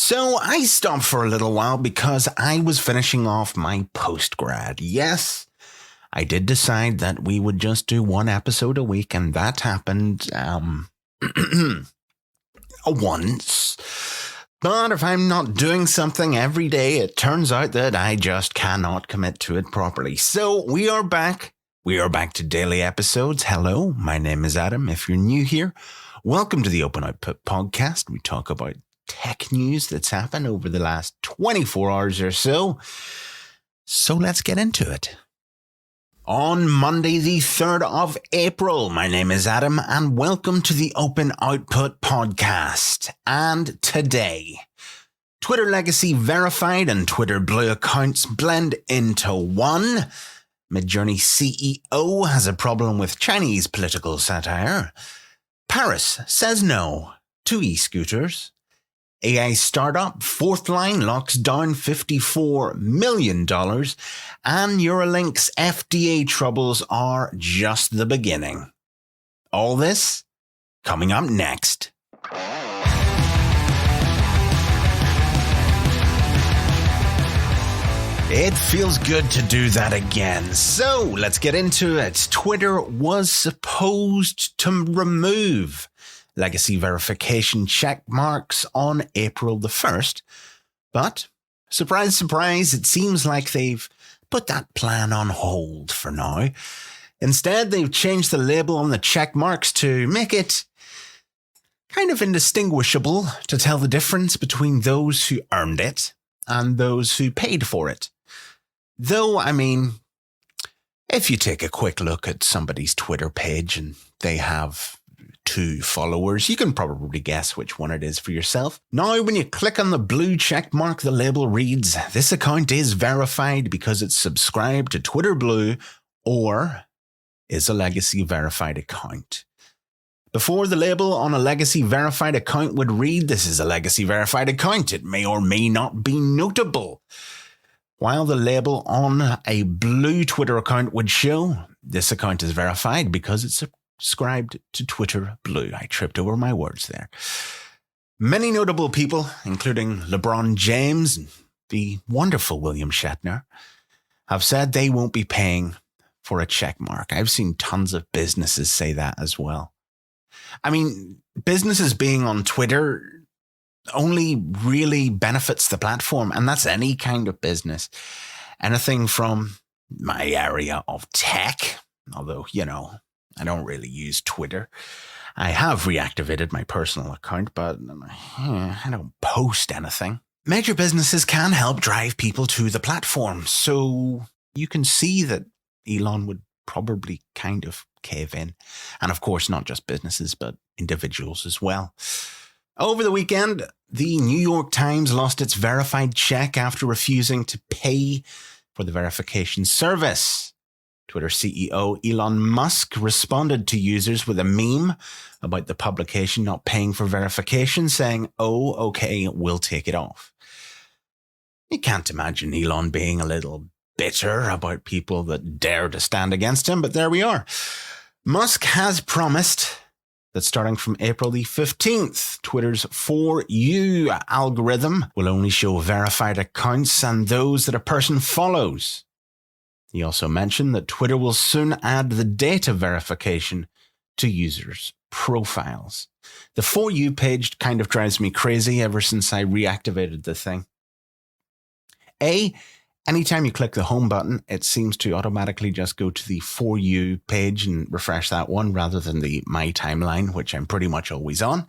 So I stopped for a little while because I was finishing off my postgrad. Yes, I did decide that we would just do one episode a week, and that happened once. But if I'm not doing something every day, it turns out that I just cannot commit to it properly. So we are back. We are back to daily episodes. Hello, my name is Adam. If you're new here, welcome to the Open Output Podcast. We talk about tech news that's happened over the last 24 hours or so. So let's get into it. On Monday, the 3rd of April, my name is Adam and welcome to the Open Output Podcast. And today, Twitter Legacy Verified and Twitter Blue accounts blend into one. Midjourney CEO has a problem with Chinese political satire. Paris says no to e-scooters. AI startup Fourthline locks down $54 million, and Neuralink's FDA troubles are just the beginning. All this coming up next. It feels good to do that again. So let's get into it. Twitter was supposed to remove legacy verification check marks on April the 1st. But, surprise, surprise, it seems like they've put that plan on hold for now. Instead, they've changed the label on the check marks to make it kind of indistinguishable to tell the difference between those who earned it and those who paid for it. Though, I mean, if you take a quick look at somebody's Twitter page and they have 2 followers, you can probably guess which one it is for yourself. Now, when you click on the blue check mark, the label reads, "This account is verified because it's subscribed to Twitter Blue or is a legacy verified account." Before, the label on a legacy verified account would read, "This is a legacy verified account. It may or may not be notable." While the label on a blue Twitter account would show, "This account is verified because it's subscribed to Twitter Blue." I tripped over my words there. Many notable people, including LeBron James and the wonderful William Shatner, have said they won't be paying for a check mark. I've seen tons of businesses say that as well. I mean, businesses being on Twitter only really benefits the platform, and that's any kind of business. Anything from my area of tech, although, I don't really use Twitter. I have reactivated my personal account, but I don't post anything. Major businesses can help drive people to the platform, so you can see that Elon would probably kind of cave in. And of course, not just businesses, but individuals as well. Over the weekend, the New York Times lost its verified check after refusing to pay for the verification service. Twitter CEO Elon Musk responded to users with a meme about the publication not paying for verification, saying, "Oh, okay, we'll take it off." You can't imagine Elon being a little bitter about people that dare to stand against him, but there we are. Musk has promised that starting from April the 15th, Twitter's For You algorithm will only show verified accounts and those that a person follows. He also mentioned that Twitter will soon add the data verification to users' profiles. The For You page kind of drives me crazy ever since I reactivated the thing. Anytime you click the home button, it seems to automatically just go to the For You page and refresh that one rather than the My Timeline, which I'm pretty much always on.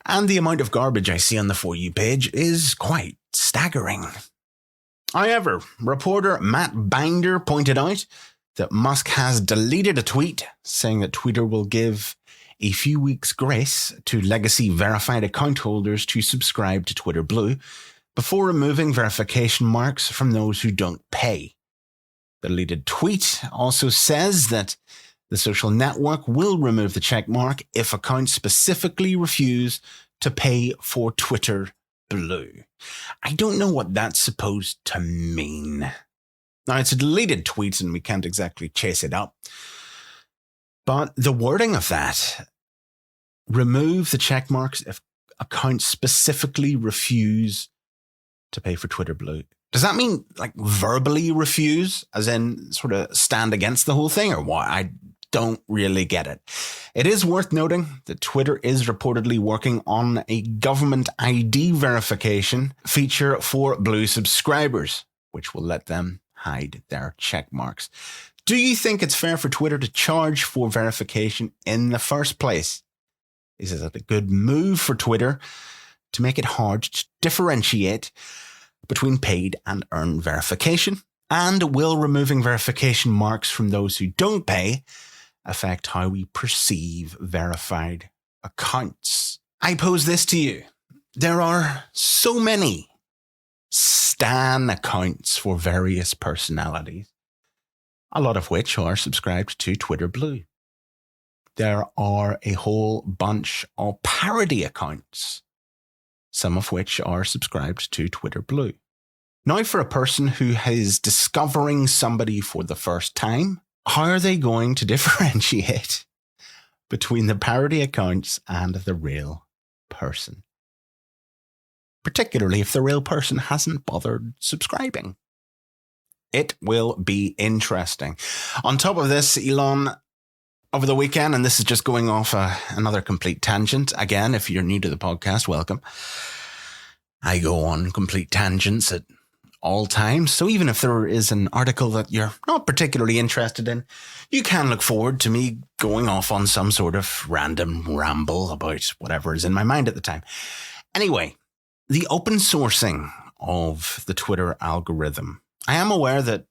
And the amount of garbage I see on the For You page is quite staggering. However, reporter Matt Binder pointed out that Musk has deleted a tweet saying that Twitter will give a few weeks' grace to legacy verified account holders to subscribe to Twitter Blue before removing verification marks from those who don't pay. The deleted tweet also says that the social network will remove the checkmark if accounts specifically refuse to pay for Twitter Blue. I don't know what that's supposed to mean. Now, it's a deleted tweet and we can't exactly chase it up. But the wording of that, remove the check marks if accounts specifically refuse to pay for Twitter Blue? Does that mean like verbally refuse, as in sort of stand against the whole thing, or what? I don't really get it. It is worth noting that Twitter is reportedly working on a government ID verification feature for Blue subscribers, which will let them hide their check marks. Do you think it's fair for Twitter to charge for verification in the first place? Is it a good move for Twitter to make it hard to differentiate between paid and earned verification? And will removing verification marks from those who don't pay affect how we perceive verified accounts? I pose this to you. There are so many Stan accounts for various personalities, a lot of which are subscribed to Twitter Blue. There are a whole bunch of parody accounts, some of which are subscribed to Twitter Blue. Now, for a person who is discovering somebody for the first time, how are they going to differentiate between the parody accounts and the real person? Particularly if the real person hasn't bothered subscribing. It will be interesting. On top of this, Elon, over the weekend, and this is just going off another complete tangent. Again, if you're new to the podcast, welcome. I go on complete tangents at all times. So even if there is an article that you're not particularly interested in, you can look forward to me going off on some sort of random ramble about whatever is in my mind at the time. Anyway, the open sourcing of the Twitter algorithm. I am aware that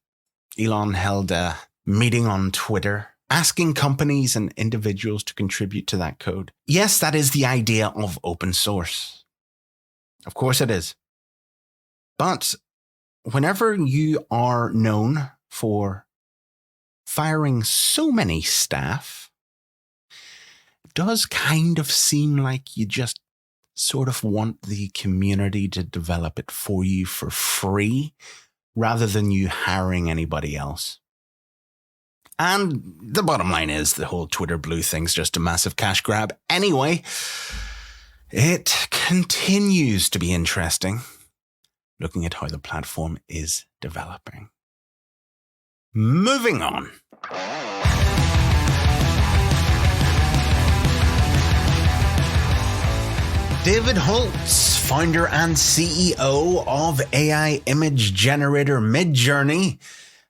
Elon held a meeting on Twitter asking companies and individuals to contribute to that code. Yes, that is the idea of open source. Of course it is. But whenever you are known for firing so many staff, it does kind of seem like you just sort of want the community to develop it for you for free rather than you hiring anybody else. And the bottom line is the whole Twitter Blue thing's just a massive cash grab. Anyway, it continues to be interesting looking at how the platform is developing. Moving on. David Holtz, founder and CEO of AI image generator Midjourney,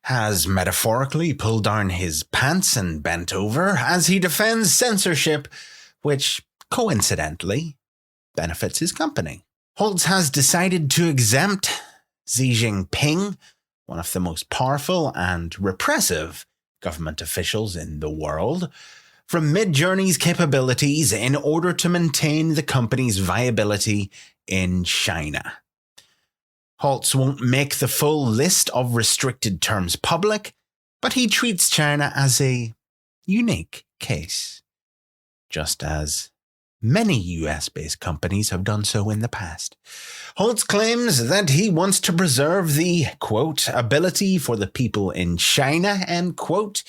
has metaphorically pulled down his pants and bent over as he defends censorship, which coincidentally benefits his company. Holtz has decided to exempt Xi Jinping, one of the most powerful and repressive government officials in the world, from Midjourney's capabilities in order to maintain the company's viability in China. Holtz won't make the full list of restricted terms public, but he treats China as a unique case, just as many US-based companies have done so in the past. Holtz claims that he wants to preserve the, quote, ability for the people in China, end quote,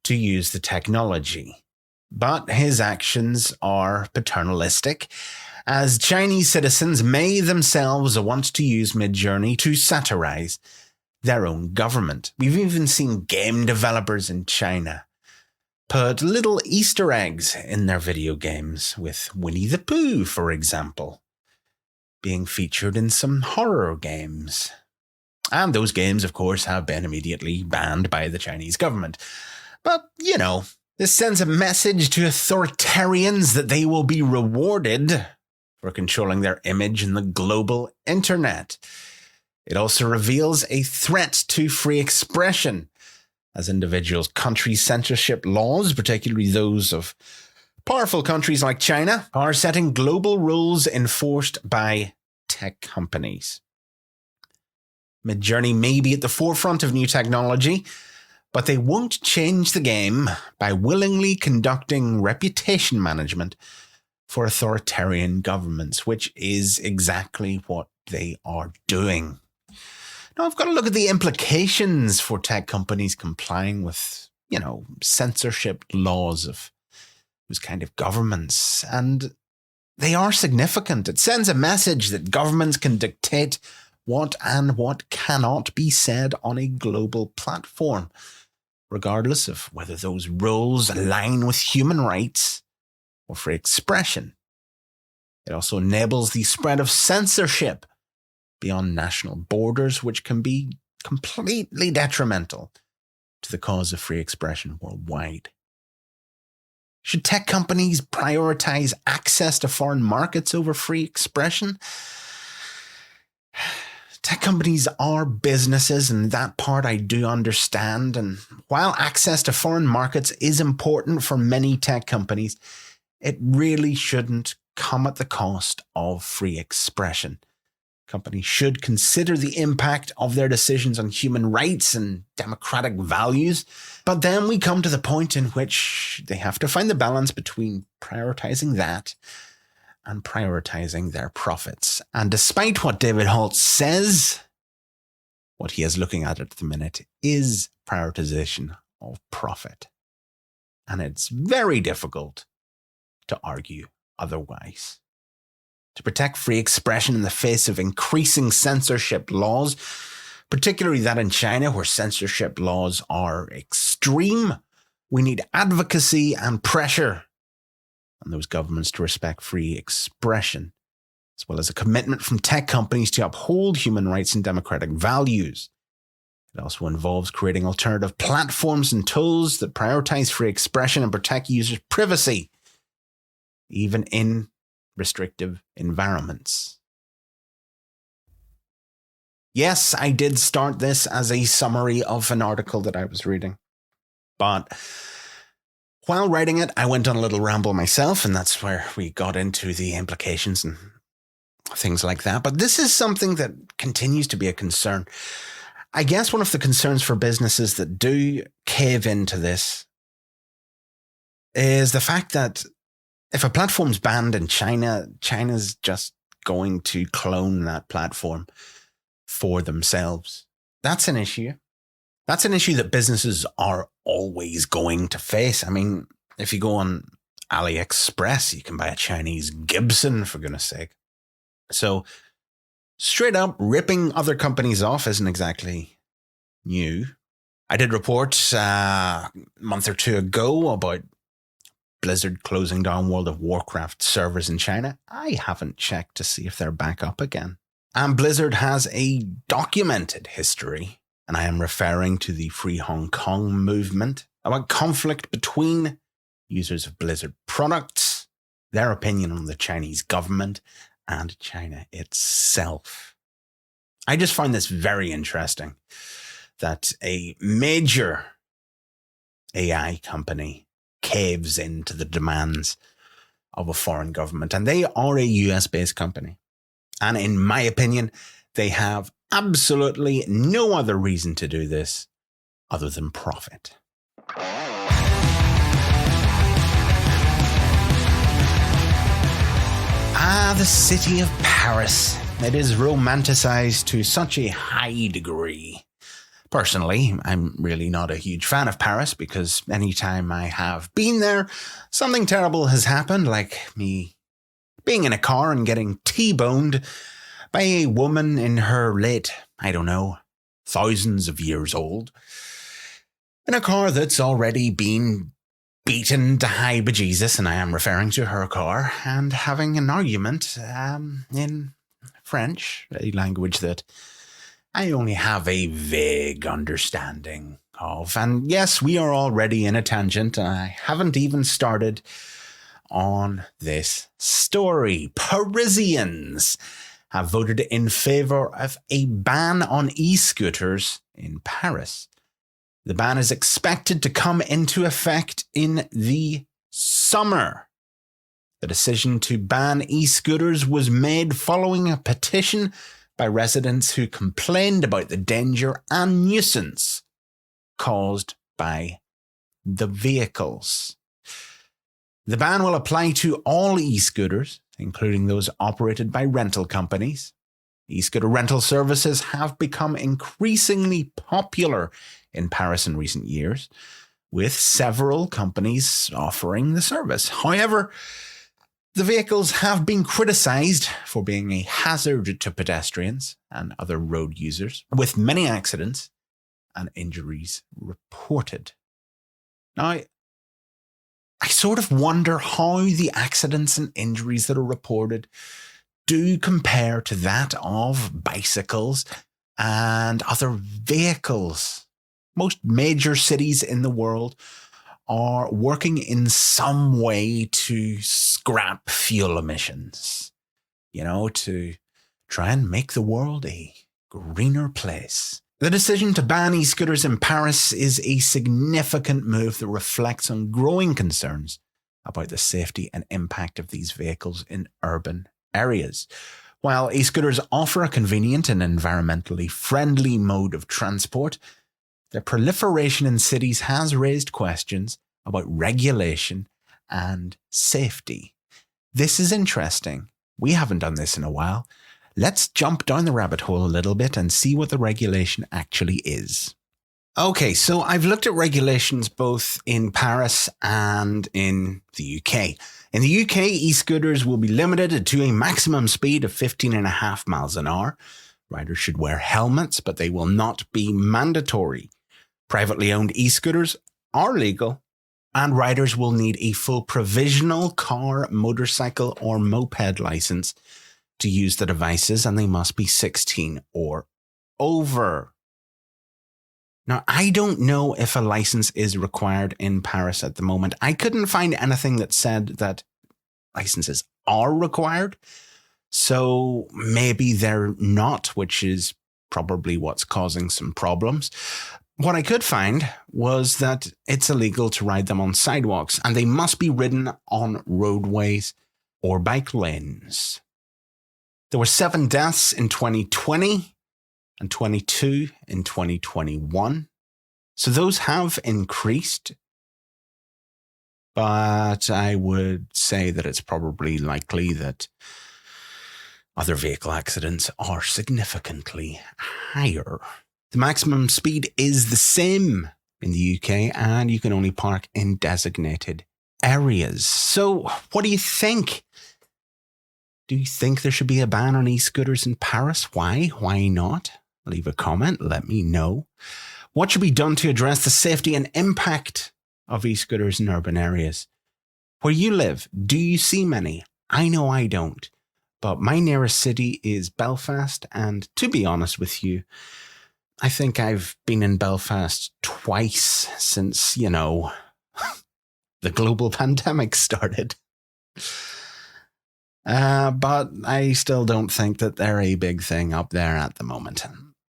to use the technology. But his actions are paternalistic, as Chinese citizens may themselves want to use Midjourney to satirize their own government. We've even seen game developers in China put little Easter eggs in their video games, with Winnie the Pooh, for example, being featured in some horror games. And those games, of course, have been immediately banned by the Chinese government. But, you know, this sends a message to authoritarians that they will be rewarded for controlling their image in the global internet. It also reveals a threat to free expression, as individuals' country censorship laws, particularly those of powerful countries like China, are setting global rules enforced by tech companies. Midjourney may be at the forefront of new technology, but they won't change the game by willingly conducting reputation management for authoritarian governments, which is exactly what they are doing. Now, I've got to look at the implications for tech companies complying with, censorship laws of those kind of governments. And they are significant. It sends a message that governments can dictate what and what cannot be said on a global platform, regardless of whether those rules align with human rights or free expression. It also enables the spread of censorship beyond national borders, which can be completely detrimental to the cause of free expression worldwide. Should tech companies prioritize access to foreign markets over free expression? Tech companies are businesses, and that part I do understand. And while access to foreign markets is important for many tech companies, it really shouldn't come at the cost of free expression. Companies should consider the impact of their decisions on human rights and democratic values. But then we come to the point in which they have to find the balance between prioritizing that and prioritizing their profits. And despite what David Holt says, what he is looking at the minute is prioritization of profit. And it's very difficult to argue otherwise. To protect free expression in the face of increasing censorship laws, particularly that in China where censorship laws are extreme, we need advocacy and pressure on those governments to respect free expression, as well as a commitment from tech companies to uphold human rights and democratic values. It also involves creating alternative platforms and tools that prioritize free expression and protect users' privacy, even in restrictive environments. Yes, I did start this as a summary of an article that I was reading, but while writing it, I went on a little ramble myself, and that's where we got into the implications and things like that. But this is something that continues to be a concern. I guess one of the concerns for businesses that do cave into this is the fact that if a platform's banned in China, China's just going to clone that platform for themselves. That's an issue. That's an issue that businesses are always going to face. I mean, if you go on AliExpress, you can buy a Chinese Gibson, for goodness sake. So straight up ripping other companies off isn't exactly new. I did report a month or two ago about Blizzard closing down World of Warcraft servers in China. I haven't checked to see if they're back up again. And Blizzard has a documented history, and I am referring to the Free Hong Kong movement, about conflict between users of Blizzard products, their opinion on the Chinese government, and China itself. I just find this very interesting that a major AI company caves into the demands of a foreign government. And they are a US-based company. And in my opinion, they have absolutely no other reason to do this other than profit. The city of Paris. It is romanticized to such a high degree. Personally, I'm really not a huge fan of Paris because anytime I have been there, something terrible has happened, like me being in a car and getting T-boned by a woman in her late, thousands of years old, in a car that's already been beaten to high bejesus, and I am referring to her car, and having an argument in French, a language that I only have a vague understanding of. And yes, we are already in a tangent, and I haven't even started on this story. Parisians have voted in favor of a ban on e-scooters in Paris. The ban is expected to come into effect in the summer. The decision to ban e-scooters was made following a petition by residents who complained about the danger and nuisance caused by the vehicles. The ban will apply to all e-scooters, including those operated by rental companies. E-scooter rental services have become increasingly popular in Paris in recent years, with several companies offering the service. However, The vehicles have been criticised for being a hazard to pedestrians and other road users, with many accidents and injuries reported. Now, I sort of wonder how the accidents and injuries that are reported do compare to that of bicycles and other vehicles. Most major cities in the world are working in some way to scrap fuel emissions, to try and make the world a greener place. The decision to ban e-scooters in Paris is a significant move that reflects on growing concerns about the safety and impact of these vehicles in urban areas. While e-scooters offer a convenient and environmentally friendly mode of transport, their proliferation in cities has raised questions about regulation and safety. This is interesting. We haven't done this in a while. Let's jump down the rabbit hole a little bit and see what the regulation actually is. Okay, so I've looked at regulations both in Paris and in the UK. In the UK, e-scooters will be limited to a maximum speed of 15.5 miles an hour. Riders should wear helmets, but they will not be mandatory. Privately owned e-scooters are legal, and riders will need a full provisional car, motorcycle, or moped license to use the devices, and they must be 16 or over. Now, I don't know if a license is required in Paris at the moment. I couldn't find anything that said that licenses are required, so maybe they're not, which is probably what's causing some problems. What I could find was that it's illegal to ride them on sidewalks, and they must be ridden on roadways or bike lanes. There were 7 deaths in 2020 and 22 in 2021. So those have increased. But I would say that it's probably likely that other vehicle accidents are significantly higher. The maximum speed is the same in the UK, and you can only park in designated areas. So what do you think? Do you think there should be a ban on e-scooters in Paris? Why? Why not? Leave a comment. Let me know. What should be done to address the safety and impact of e-scooters in urban areas? Where you live, do you see many? I know I don't. But my nearest city is Belfast, and to be honest with you, I think I've been in Belfast twice since, the global pandemic started. But I still don't think that they're a big thing up there at the moment.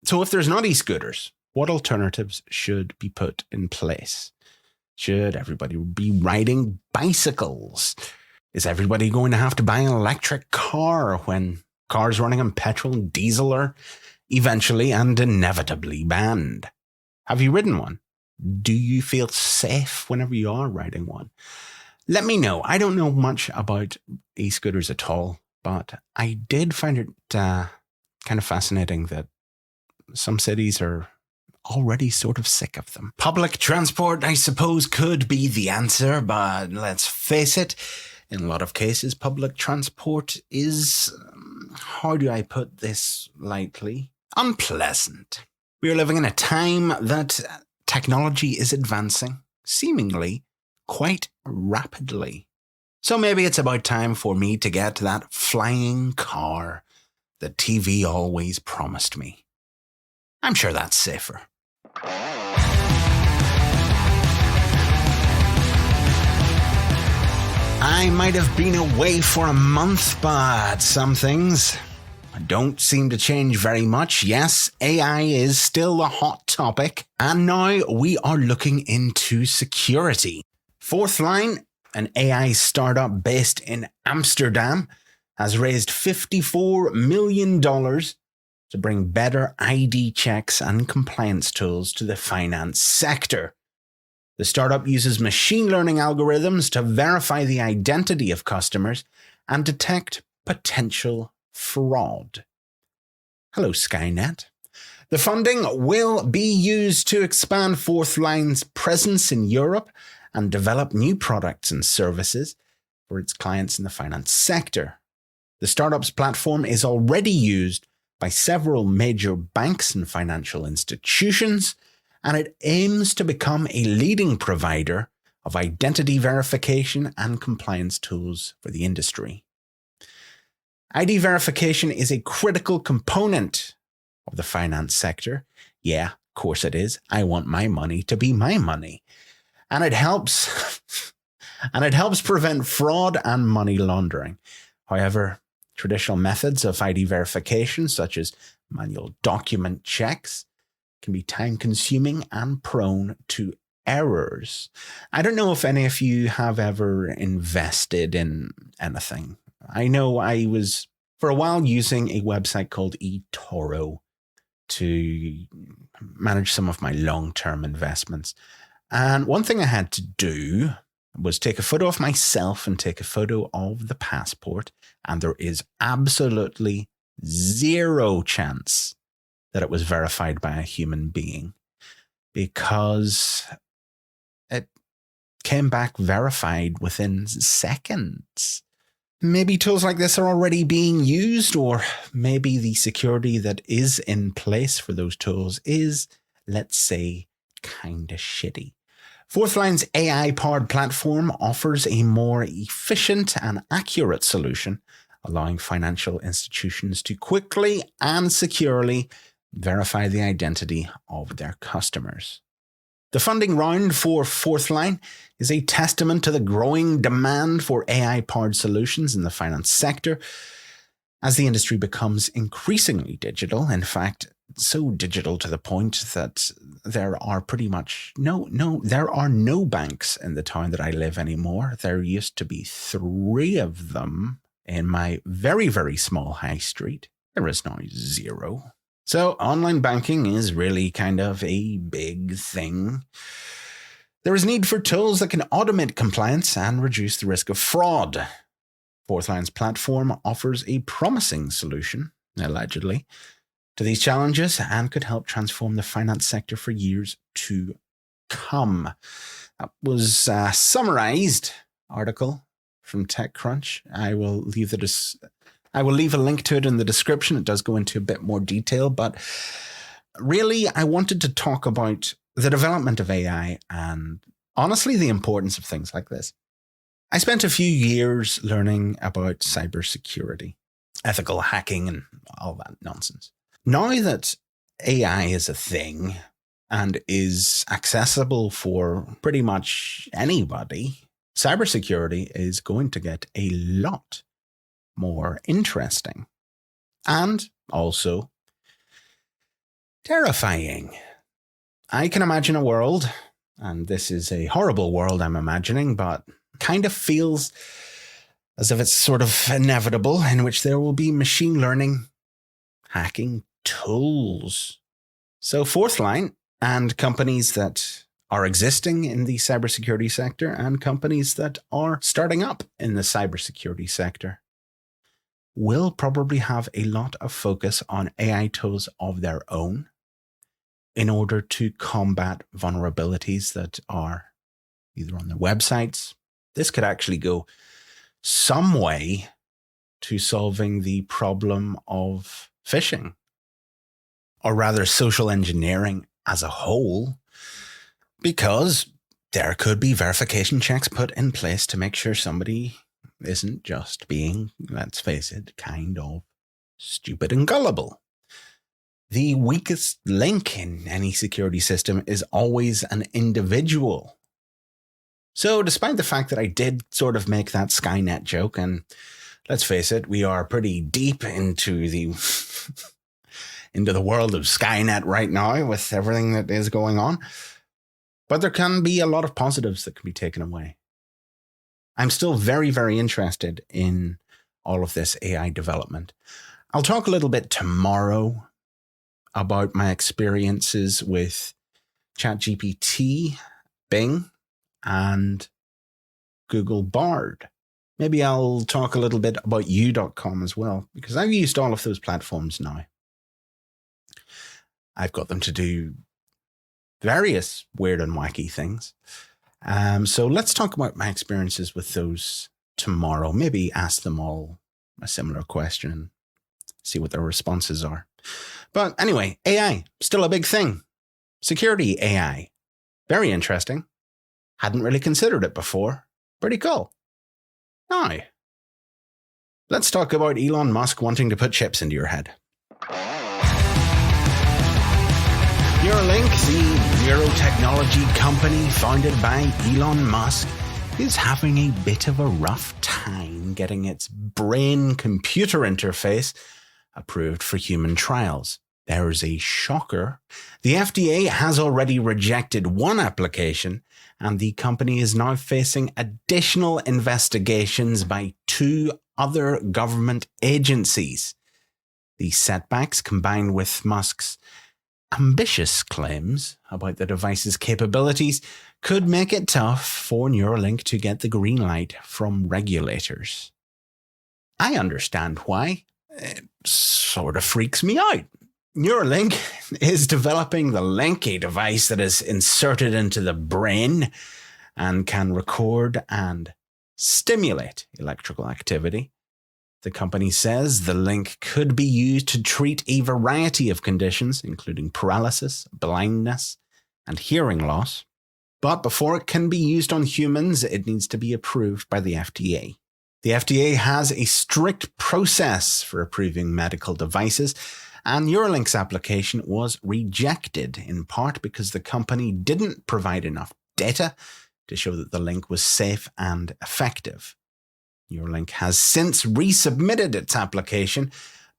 So if there's not e-scooters, what alternatives should be put in place? Should everybody be riding bicycles? Is everybody going to have to buy an electric car when cars running on petrol and diesel are eventually and inevitably banned? Have you ridden one? Do you feel safe whenever you are riding one? Let me know. I don't know much about e-scooters at all, but I did find it kind of fascinating that some cities are already sort of sick of them. Public transport, I suppose, could be the answer, but let's face it, in a lot of cases, public transport is, how do I put this lightly, unpleasant. We are living in a time that technology is advancing, seemingly quite rapidly. So maybe it's about time for me to get that flying car that TV always promised me. I'm sure that's safer. I might have been away for a month, but some things don't seem to change very much. Yes, AI is still a hot topic, and now we are looking into security. Fourthline, an AI startup based in Amsterdam, has raised $54 million to bring better ID checks and compliance tools to the finance sector. The startup uses machine learning algorithms to verify the identity of customers and detect potential fraud. Hello, Skynet. The funding will be used to expand Fourthline's presence in Europe and develop new products and services. for its clients in the finance sector. The startups platform is already used by several major banks and financial institutions, and it aims to become a leading provider of identity verification and compliance tools for the industry. ID verification is a critical component of the finance sector. Yeah, of course it is. I want my money to be my money. And it helps prevent fraud and money laundering. However, traditional methods of ID verification, such as manual document checks, can be time-consuming and prone to errors. I don't know if any of you have ever invested in anything. I know I was, for a while, using a website called eToro to manage some of my long-term investments. And one thing I had to do was take a photo of myself and take a photo of the passport, and there is absolutely zero chance that it was verified by a human being, because it came back verified within seconds. Maybe tools like this are already being used, or maybe the security that is in place for those tools is, let's say, kind of shitty. Fourthline's AI-powered platform offers a more efficient and accurate solution, allowing financial institutions to quickly and securely verify the identity of their customers. The funding round for Fourthline is a testament to the growing demand for AI-powered solutions in the finance sector as the industry becomes increasingly digital. In fact, so digital to the point that there are no banks in the town that I live anymore. There used to be 3 of them in my very, very small high street. There is now 0. So online banking is really kind of a big thing. There is need for tools that can automate compliance and reduce the risk of fraud. Fourthline's platform offers a promising solution, allegedly, to these challenges and could help transform the finance sector for years to come. That was a summarized article from TechCrunch. I will leave a link to it in the description. It does go into a bit more detail, but really I wanted to talk about the development of AI and honestly the importance of things like this. I spent a few years learning about cybersecurity, ethical hacking, and all that nonsense. Now that AI is a thing and is accessible for pretty much anybody, cybersecurity is going to get a lot more interesting and also terrifying. I can imagine a world, and this is a horrible world I'm imagining, but kind of feels as if it's sort of inevitable, in which there will be machine learning hacking tools. So Fourthline and companies that are existing in the cybersecurity sector and companies that are starting up in the cybersecurity sector will probably have a lot of focus on AI tools of their own in order to combat vulnerabilities that are either on their websites. This could actually go some way to solving the problem of phishing, or rather social engineering as a whole, because there could be verification checks put in place to make sure somebody isn't just being, let's face it, kind of stupid and gullible. The weakest link in any security system is always an individual. So despite the fact that I did sort of make that Skynet joke, and let's face it, we are pretty deep into the into the world of Skynet right now with everything that is going on, but there can be a lot of positives that can be taken away. I'm still very, very interested in all of this AI development. I'll talk a little bit tomorrow about my experiences with ChatGPT, Bing, and Google Bard. Maybe I'll talk a little bit about U.com as well, because I've used all of those platforms now. I've got them to do various weird and wacky things. So let's talk about my experiences with those tomorrow. Maybe ask them all a similar question and see what their responses are. But anyway, AI, still a big thing. Security AI, very interesting. Hadn't really considered it before. Pretty cool. Now, let's talk about Elon Musk wanting to put chips into your head. Neuralink, the neurotechnology company founded by Elon Musk, is having a bit of a rough time getting its brain-computer interface approved for human trials. There's a shocker. The FDA has already rejected one application, and the company is now facing additional investigations by 2 other government agencies. These setbacks, combined with Musk's ambitious claims about the device's capabilities, could make it tough for Neuralink to get the green light from regulators. I understand why. It sort of freaks me out. Neuralink is developing the Link, a device that is inserted into the brain and can record and stimulate electrical activity. The company says the Link could be used to treat a variety of conditions, including paralysis, blindness, and hearing loss. But before it can be used on humans, it needs to be approved by the FDA. The FDA has a strict process for approving medical devices, and Neuralink's application was rejected in part because the company didn't provide enough data to show that the Link was safe and effective. Neuralink has since resubmitted its application,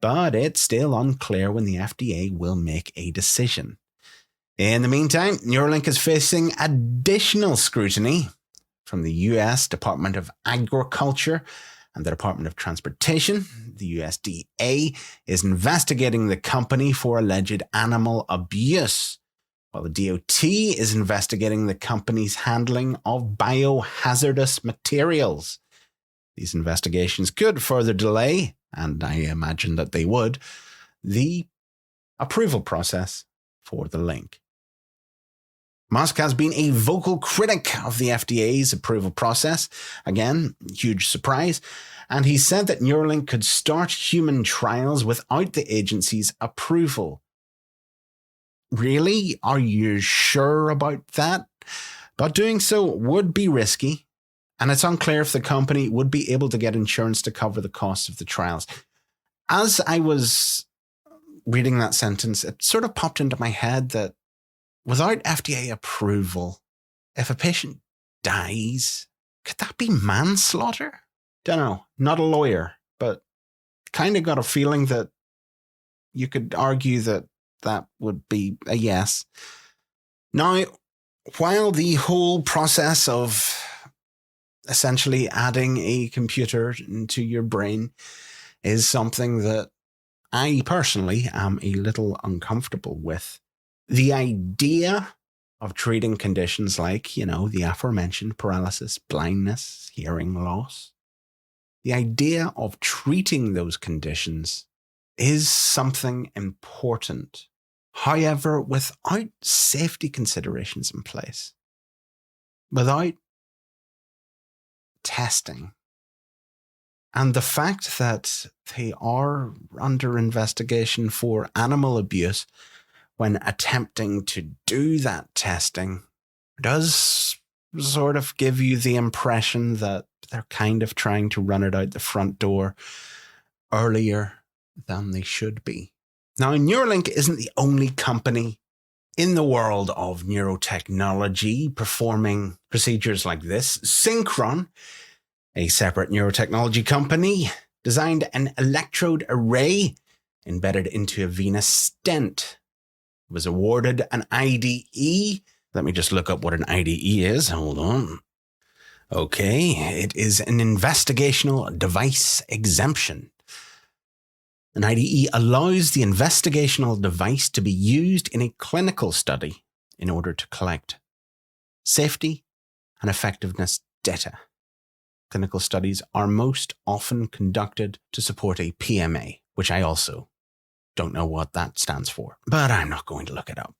but it's still unclear when the FDA will make a decision. In the meantime, Neuralink is facing additional scrutiny from the US Department of Agriculture and the Department of Transportation. The USDA is investigating the company for alleged animal abuse, while the DOT is investigating the company's handling of biohazardous materials. These investigations could further delay, and I imagine that they would, the approval process for the Link. Musk has been a vocal critic of the FDA's approval process. Again, huge surprise. And he said that Neuralink could start human trials without the agency's approval. Really? Are you sure about that? But doing so would be risky, and it's unclear if the company would be able to get insurance to cover the costs of the trials. As I was reading that sentence, it sort of popped into my head that without FDA approval, if a patient dies, could that be manslaughter? Don't know. Not a lawyer, but kind of got a feeling that you could argue that that would be a yes. Now, while the whole process of essentially adding a computer into your brain is something that I personally am a little uncomfortable with, the idea of treating conditions like, the aforementioned paralysis, blindness, hearing loss, the idea of treating those conditions is something important. However, without safety considerations in place, without testing, and the fact that they are under investigation for animal abuse when attempting to do that testing does sort of give you the impression that they're kind of trying to run it out the front door earlier than they should be. Now, Neuralink isn't the only company in the world of neurotechnology performing procedures like this. Synchron, a separate neurotechnology company, designed an electrode array embedded into a venous stent. It was awarded an IDE. Let me just look up what an IDE is. Hold on. Okay, it is an investigational device exemption. An IDE allows the investigational device to be used in a clinical study in order to collect safety and effectiveness data. Clinical studies are most often conducted to support a PMA, which I also don't know what that stands for, but I'm not going to look it up.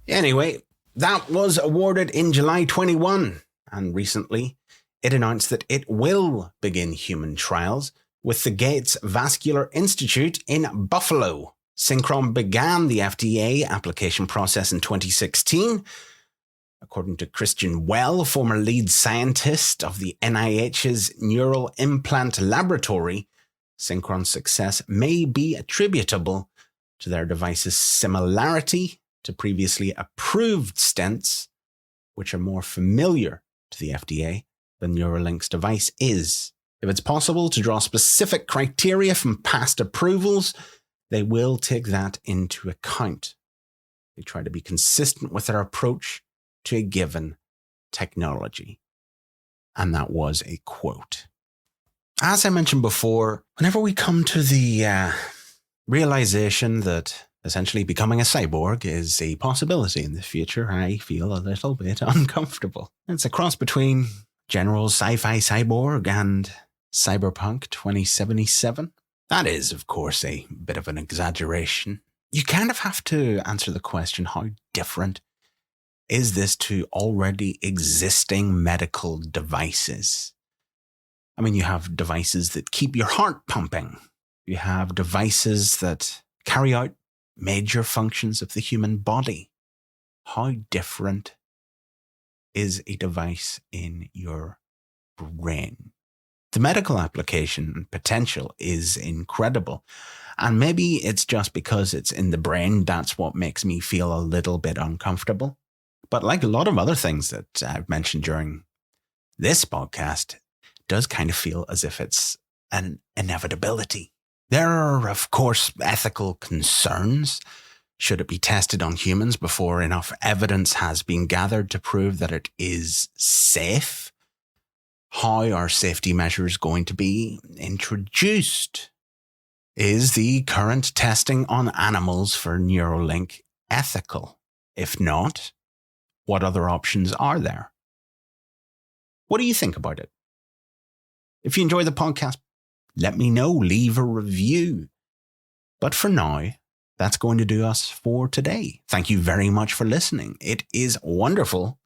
Anyway, that was awarded in July 21, and recently it announced that it will begin human trials with the Gates Vascular Institute in Buffalo. Synchron began the FDA application process in 2016. According to Christian Well, former lead scientist of the NIH's Neural Implant Laboratory, Synchron's success may be attributable to their device's similarity to previously approved stents, which are more familiar to the FDA than Neuralink's device is. If it's possible to draw specific criteria from past approvals, they will take that into account. They try to be consistent with their approach to a given technology. And that was a quote. As I mentioned before, whenever we come to the realization that essentially becoming a cyborg is a possibility in the future, I feel a little bit uncomfortable. It's a cross between general sci-fi cyborg and Cyberpunk 2077. That is, of course, a bit of an exaggeration. You kind of have to answer the question, how different is this to already existing medical devices? I mean, you have devices that keep your heart pumping. You have devices that carry out major functions of the human body. How different is a device in your brain? The medical application potential is incredible. And maybe it's just because it's in the brain that's what makes me feel a little bit uncomfortable. But like a lot of other things that I've mentioned during this podcast, it does kind of feel as if it's an inevitability. There are, of course, ethical concerns. Should it be tested on humans before enough evidence has been gathered to prove that it is safe? How are safety measures going to be introduced? Is the current testing on animals for Neuralink ethical? If not, what other options are there? What do you think about it? If you enjoy the podcast, let me know, leave a review. But for now, that's going to do us for today. Thank you very much for listening. It is wonderful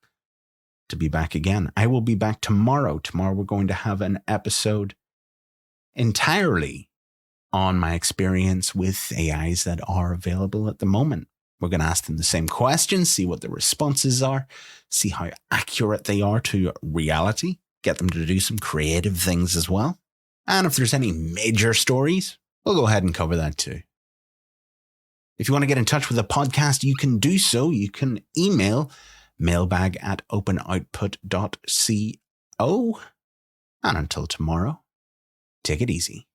to be back again. I will be back tomorrow. Tomorrow we're going to have an episode entirely on my experience with AIs that are available at the moment. We're going to ask them the same questions, see what the responses are, see how accurate they are to reality, get them to do some creative things as well. And if there's any major stories, we'll go ahead and cover that too. If you want to get in touch with the podcast, you can do so. You can email mailbag@openoutput.co. And until tomorrow, take it easy.